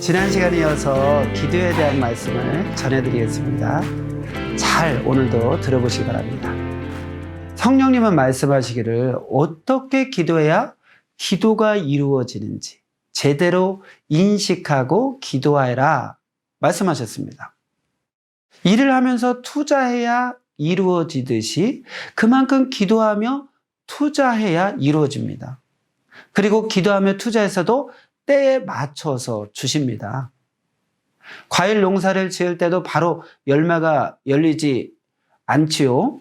지난 시간에 이어서 기도에 대한 말씀을 전해드리겠습니다. 잘 오늘도 들어보시기 바랍니다. 성령님은 말씀하시기를 어떻게 기도해야 기도가 이루어지는지 제대로 인식하고 기도하라 말씀하셨습니다. 일을 하면서 투자해야 이루어지듯이 그만큼 기도하며 투자해야 이루어집니다. 그리고 기도하며 투자해서도 때에 맞춰서 주십니다. 과일 농사를 지을 때도 바로 열매가 열리지 않지요.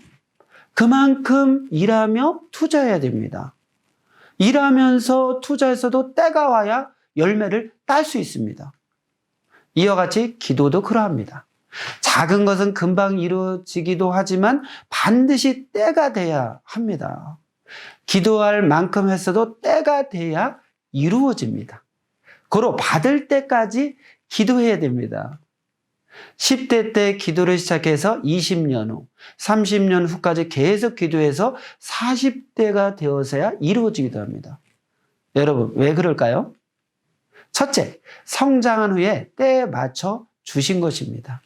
그만큼 일하며 투자해야 됩니다. 일하면서 투자해서도 때가 와야 열매를 딸 수 있습니다. 이와 같이 기도도 그러합니다. 작은 것은 금방 이루어지기도 하지만 반드시 때가 돼야 합니다. 기도할 만큼 했어도 때가 돼야 이루어집니다. 고로 받을 때까지 기도해야 됩니다. 10대 때 기도를 시작해서 20년 후, 30년 후까지 계속 기도해서 40대가 되어서야 이루어지기도 합니다. 여러분, 왜 그럴까요? 첫째, 성장한 후에 때에 맞춰 주신 것입니다.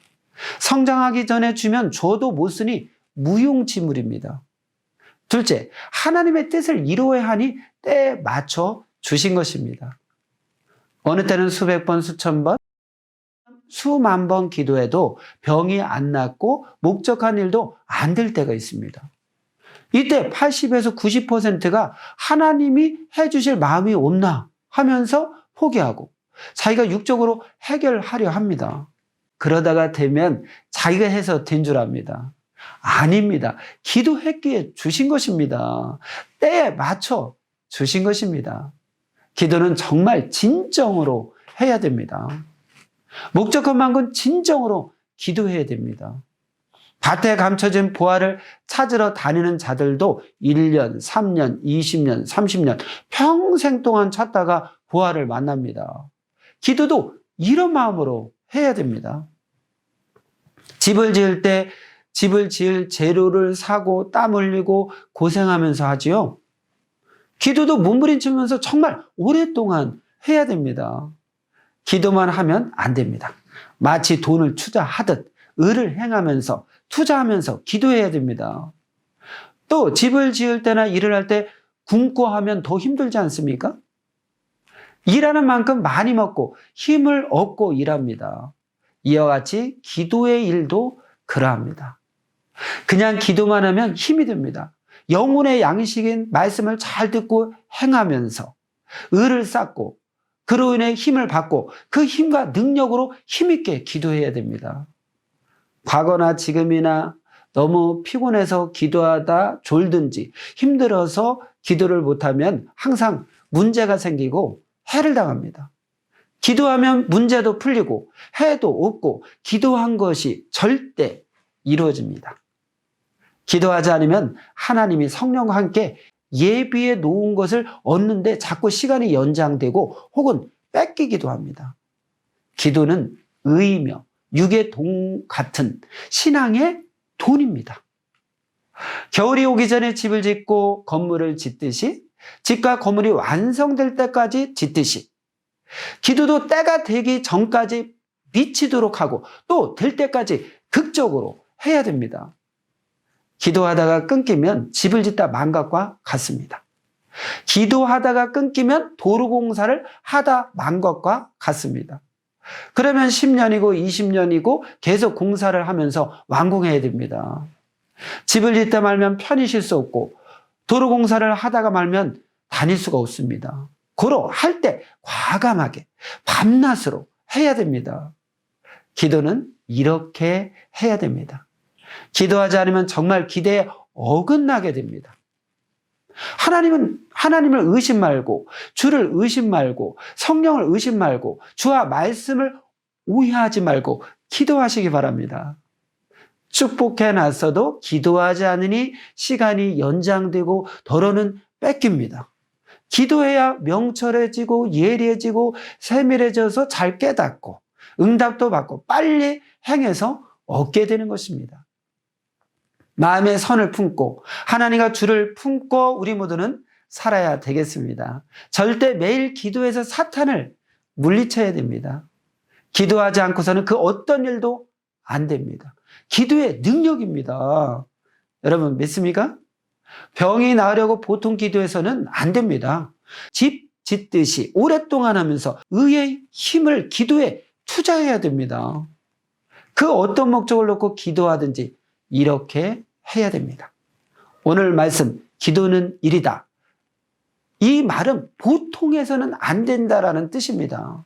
성장하기 전에 주면 줘도 못 쓰니 무용지물입니다. 둘째, 하나님의 뜻을 이루어야 하니 때에 맞춰 주신 것입니다. 어느 때는 수백 번, 수천 번, 수만 번 기도해도 병이 안 낫고 목적한 일도 안 될 때가 있습니다. 이때 80에서 90%가 하나님이 해주실 마음이 없나 하면서 포기하고 자기가 육적으로 해결하려 합니다. 그러다가 되면 자기가 해서 된 줄 압니다. 아닙니다. 기도했기에 주신 것입니다. 때에 맞춰 주신 것입니다. 기도는 정말 진정으로 해야 됩니다. 목적한 만큼 진정으로 기도해야 됩니다. 밭에 감춰진 보화를 찾으러 다니는 자들도 1년, 3년, 20년, 30년 평생 동안 찾다가 보화를 만납니다. 기도도 이런 마음으로 해야 됩니다. 집을 지을 때 집을 지을 재료를 사고 땀 흘리고 고생하면서 하지요. 기도도 몸부림치면서 정말 오랫동안 해야 됩니다. 기도만 하면 안 됩니다. 마치 돈을 투자하듯 을을 행하면서 투자하면서 기도해야 됩니다. 또 집을 지을 때나 일을 할 때 굶고 하면 더 힘들지 않습니까? 일하는 만큼 많이 먹고 힘을 얻고 일합니다. 이와 같이 기도의 일도 그러합니다. 그냥 기도만 하면 힘이 듭니다. 영혼의 양식인 말씀을 잘 듣고 행하면서 을을 쌓고 그로 인해 힘을 받고 그 힘과 능력으로 힘있게 기도해야 됩니다. 과거나 지금이나 너무 피곤해서 기도하다 졸든지 힘들어서 기도를 못하면 항상 문제가 생기고 해를 당합니다. 기도하면 문제도 풀리고 해도 없고 기도한 것이 절대 이루어집니다. 기도하지 않으면 하나님이 성령과 함께 예비해 놓은 것을 얻는데 자꾸 시간이 연장되고 혹은 뺏기기도 합니다. 기도는 의이며 육의 돈 같은 신앙의 돈입니다. 겨울이 오기 전에 집을 짓고 건물을 짓듯이 집과 건물이 완성될 때까지 짓듯이 기도도 때가 되기 전까지 미치도록 하고 또 될 때까지 극적으로 해야 됩니다. 기도하다가 끊기면 집을 짓다 만 것과 같습니다. 기도하다가 끊기면 도로공사를 하다 만 것과 같습니다. 그러면 10년이고 20년이고 계속 공사를 하면서 완공해야 됩니다. 집을 짓다 말면 편히 쉴 수 없고 도로공사를 하다가 말면 다닐 수가 없습니다. 고로 할 때 과감하게 밤낮으로 해야 됩니다. 기도는 이렇게 해야 됩니다. 기도하지 않으면 정말 기대에 어긋나게 됩니다. 하나님을 의심 말고 주를 의심 말고 성령을 의심 말고 주와 말씀을 오해하지 말고 기도하시기 바랍니다. 축복해 놨어도 기도하지 않으니 시간이 연장되고 더러는 뺏깁니다. 기도해야 명철해지고 예리해지고 세밀해져서 잘 깨닫고 응답도 받고 빨리 행해서 얻게 되는 것입니다. 마음의 선을 품고 하나님과 주를 품고 우리 모두는 살아야 되겠습니다. 절대 매일 기도해서 사탄을 물리쳐야 됩니다. 기도하지 않고서는 그 어떤 일도 안 됩니다. 기도의 능력입니다. 여러분 믿습니까? 병이 나으려고 보통 기도해서는 안 됩니다. 집 짓듯이 오랫동안 하면서 의의 힘을 기도에 투자해야 됩니다. 그 어떤 목적을 놓고 기도하든지 이렇게 해야 됩니다. 오늘 말씀 기도는 일이다. 이 말은 보통 해서는 안 된다라는 뜻입니다.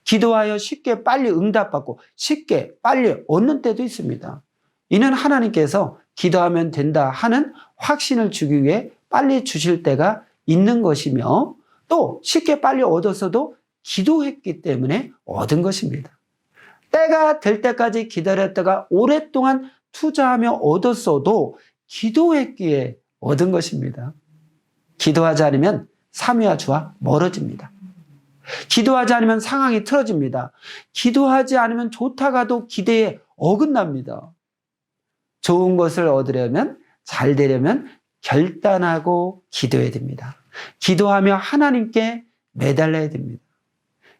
기도하여 쉽게 빨리 응답받고 쉽게 빨리 얻는 때도 있습니다. 이는 하나님께서 기도하면 된다 하는 확신을 주기 위해 빨리 주실 때가 있는 것이며 또 쉽게 빨리 얻었어도 기도했기 때문에 얻은 것입니다. 때가 될 때까지 기다렸다가 오랫동안 투자하며 얻었어도 기도했기에 얻은 것입니다. 기도하지 않으면 삼위와 주와 멀어집니다. 기도하지 않으면 상황이 틀어집니다. 기도하지 않으면 좋다가도 기대에 어긋납니다. 좋은 것을 얻으려면 잘 되려면 결단하고 기도해야 됩니다. 기도하며 하나님께 매달려야 됩니다.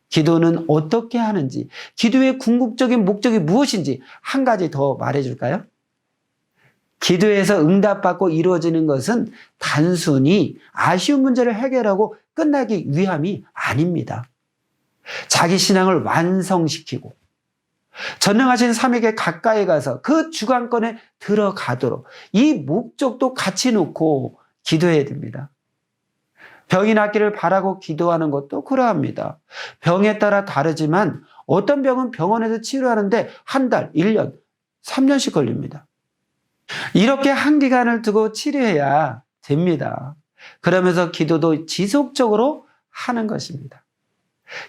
기도는 어떻게 하는지, 기도의 궁극적인 목적이 무엇인지 한 가지 더 말해줄까요? 기도에서 응답받고 이루어지는 것은 단순히 아쉬운 문제를 해결하고 끝나기 위함이 아닙니다. 자기 신앙을 완성시키고 전능하신 삼위에게 가까이 가서 그 주관권에 들어가도록 이 목적도 같이 놓고 기도해야 됩니다. 병이 낫기를 바라고 기도하는 것도 그러합니다. 병에 따라 다르지만 어떤 병은 병원에서 치료하는데 한 달, 1년, 3년씩 걸립니다. 이렇게 한 기간을 두고 치료해야 됩니다. 그러면서 기도도 지속적으로 하는 것입니다.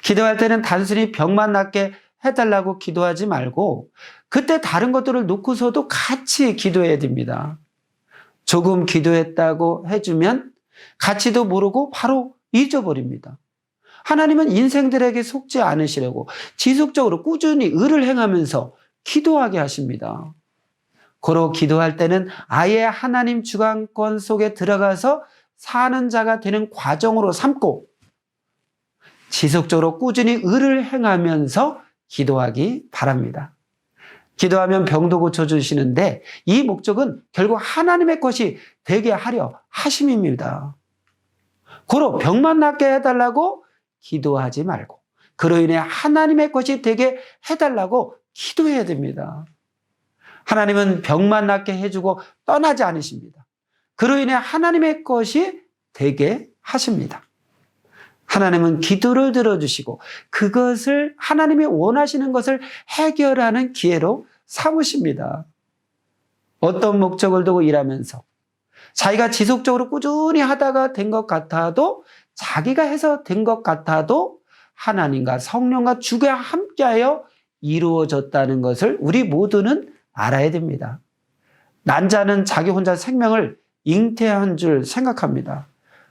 기도할 때는 단순히 병만 낫게 해달라고 기도하지 말고 그때 다른 것들을 놓고서도 같이 기도해야 됩니다. 조금 기도했다고 해주면 가치도 모르고 바로 잊어버립니다. 하나님은 인생들에게 속지 않으시려고 지속적으로 꾸준히 의를 행하면서 기도하게 하십니다. 고로 기도할 때는 아예 하나님 주관권 속에 들어가서 사는 자가 되는 과정으로 삼고 지속적으로 꾸준히 의를 행하면서 기도하기 바랍니다. 기도하면 병도 고쳐주시는데 이 목적은 결국 하나님의 것이 되게 하려 하심입니다. 고로 병만 낫게 해달라고 기도하지 말고 그로 인해 하나님의 것이 되게 해달라고 기도해야 됩니다. 하나님은 병만 낫게 해주고 떠나지 않으십니다. 그로 인해 하나님의 것이 되게 하십니다. 하나님은 기도를 들어주시고 그것을 하나님이 원하시는 것을 해결하는 기회로 삼으십니다. 어떤 목적을 두고 일하면서 자기가 지속적으로 꾸준히 하다가 된 것 같아도 자기가 해서 된 것 같아도 하나님과 성령과 주가 함께하여 이루어졌다는 것을 우리 모두는 알아야 됩니다. 난자는 자기 혼자 생명을 잉태한 줄 생각합니다.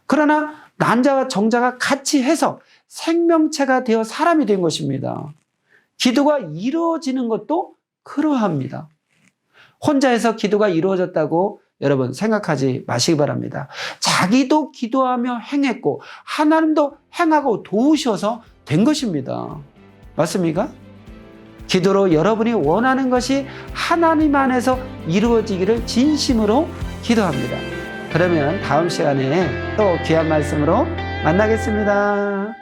그러나 난자와 정자가 같이 해서 생명체가 되어 사람이 된 것입니다. 기도가 이루어지는 것도 그러합니다. 혼자 해서 기도가 이루어졌다고 여러분 생각하지 마시기 바랍니다. 자기도 기도하며 행했고 하나님도 행하고 도우셔서 된 것입니다. 맞습니까? 기도로 여러분이 원하는 것이 하나님 안에서 이루어지기를 진심으로 기도합니다. 그러면 다음 시간에 또 귀한 말씀으로 만나겠습니다.